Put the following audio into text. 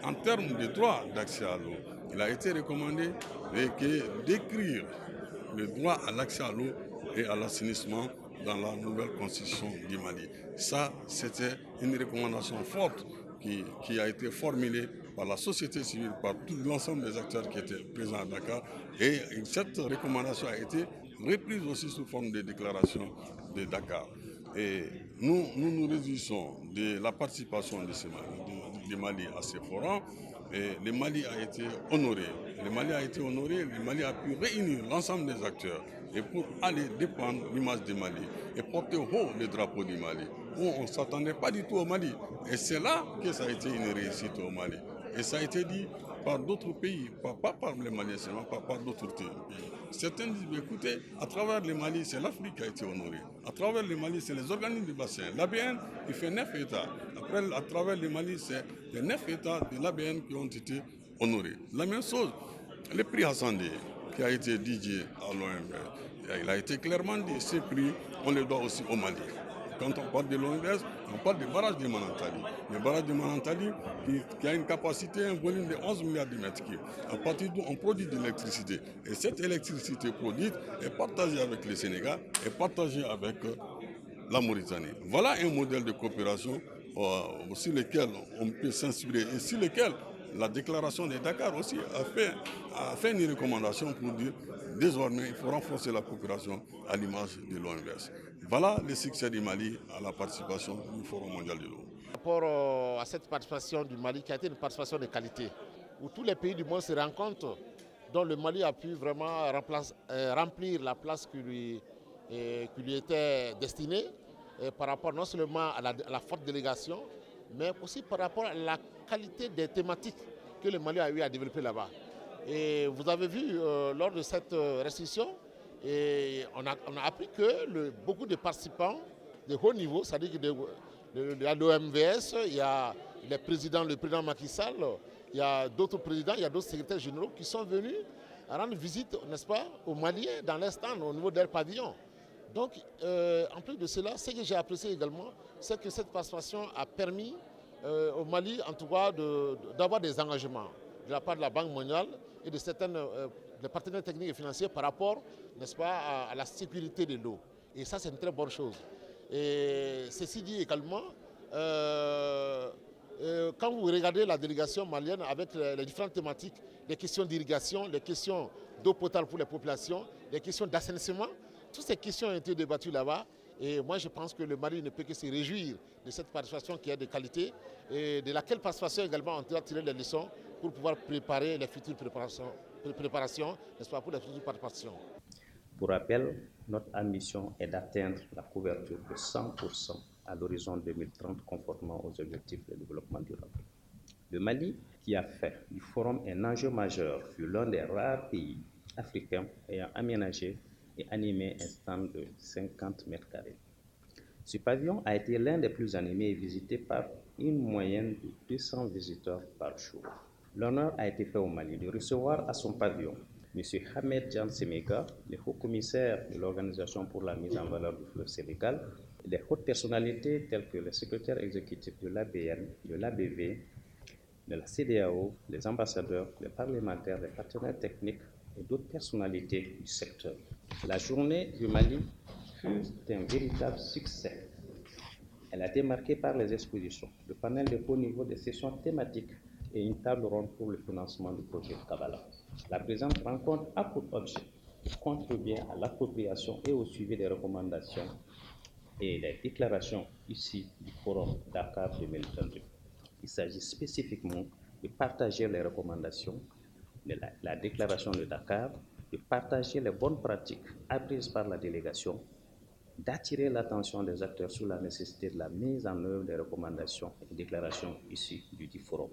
en termes de droit d'accès à l'eau, il a été recommandé d'écrire le droit à l'accès à l'eau et à l'assainissement dans la nouvelle constitution du Mali. Ça, c'était une recommandation forte qui a été formulée par la société civile, par tout l'ensemble des acteurs qui étaient présents à Dakar. Et cette recommandation a été reprise aussi sous forme de déclaration de Dakar. Et nous réjouissons de la participation du Mali à ces forums. Et le Mali a été honoré. Le Mali a été honoré, le Mali a pu réunir l'ensemble des acteurs et pour aller défendre l'image du Mali et porter haut le drapeau du Mali. On ne s'attendait pas du tout au Mali. Et c'est là que ça a été une réussite au Mali. Et ça a été dit par d'autres pays, pas par les Maliens seulement, pas par d'autres pays. Certains disent, écoutez, à travers le Mali, c'est l'Afrique qui a été honorée. À travers le Mali, c'est les organismes du bassin. L'ABN, il fait 9 États. Après, à travers le Mali, c'est les 9 États de l'ABN qui ont été honorés. La même chose, le prix Hassandé, qui a été dédié à l'OMS, il a été clairement dit, ce prix, on le doit aussi au Mali. Quand on parle de l'OMS, on parle du barrage de Manantali. Le barrage de Manantali qui a une capacité, un volume de 11 milliards de mètres cubes. À partir d'où on produit de l'électricité. Et cette électricité produite est partagée avec le Sénégal et partagée avec la Mauritanie. Voilà un modèle de coopération sur lequel on peut s'inspirer et sur lequel la déclaration de Dakar aussi a fait une recommandation pour dire désormais il faut renforcer la coopération à l'image de l'OMS. Voilà le succès du Mali à la participation du Forum mondial de l'eau. Par rapport à cette participation du Mali qui a été une participation de qualité, où tous les pays du monde se rencontrent, dont le Mali a pu vraiment remplir la place qui lui était destinée, par rapport non seulement à la forte délégation, mais aussi par rapport à la qualité des thématiques que le Mali a eu à développer là-bas. Et vous avez vu lors de cette restitution, on a appris que beaucoup de participants de haut niveau, c'est-à-dire que il y a l'OMVS, il y a le président Macky Sall, il y a d'autres présidents, il y a d'autres secrétaires généraux qui sont venus rendre visite, n'est-ce pas, aux Maliens dans leur stand, au niveau de leur pavillon. Donc, en plus de cela, ce que j'ai apprécié également, c'est que cette participation a permis au Mali, en tout cas, d'avoir des engagements de la part de la Banque mondiale et de certains des partenaires techniques et financiers par rapport, n'est-ce pas, à la sécurité de l'eau. Et ça, c'est une très bonne chose. Et ceci dit également, quand vous regardez la délégation malienne avec les différentes thématiques, les questions d'irrigation, les questions d'eau potable pour les populations, les questions d'assainissement, toutes ces questions ont été débattues là-bas. Et moi, je pense que le Mali ne peut que se réjouir de cette participation qui est de qualité et de laquelle participation également on doit tirer les leçons pour pouvoir préparer les futures préparations, n'est-ce pas, pour les futures participations. Pour rappel, notre ambition est d'atteindre la couverture de 100% à l'horizon 2030 conformément aux objectifs de développement durable. Le Mali, qui a fait du forum un enjeu majeur, fut l'un des rares pays africains ayant aménagé et animé un stand de 50 mètres carrés. Ce pavillon a été l'un des plus animés et visités par une moyenne de 200 visiteurs par jour. L'honneur a été fait au Mali de recevoir à son pavillon M. Hamed Jan Semega, le haut-commissaire de l'Organisation pour la mise en valeur du fleuve Sénégal, et des hautes personnalités telles que le secrétaire exécutif de l'ABN, de l'ABV, de la CEDEAO, les ambassadeurs, les parlementaires, les partenaires techniques et d'autres personnalités du secteur. La journée du Mali fut un véritable succès. Elle a été marquée par les expositions, le panel de haut niveau des sessions thématiques et une table ronde pour le financement du projet Kabbalah. La présente rencontre a pour objet de contribuer à l'appropriation et au suivi des recommandations et des déclarations issues du Forum Dakar 2022. Il s'agit spécifiquement de partager les recommandations de la déclaration de Dakar, de partager les bonnes pratiques apprises par la délégation, d'attirer l'attention des acteurs sur la nécessité de la mise en œuvre des recommandations et déclarations issues du dit forum.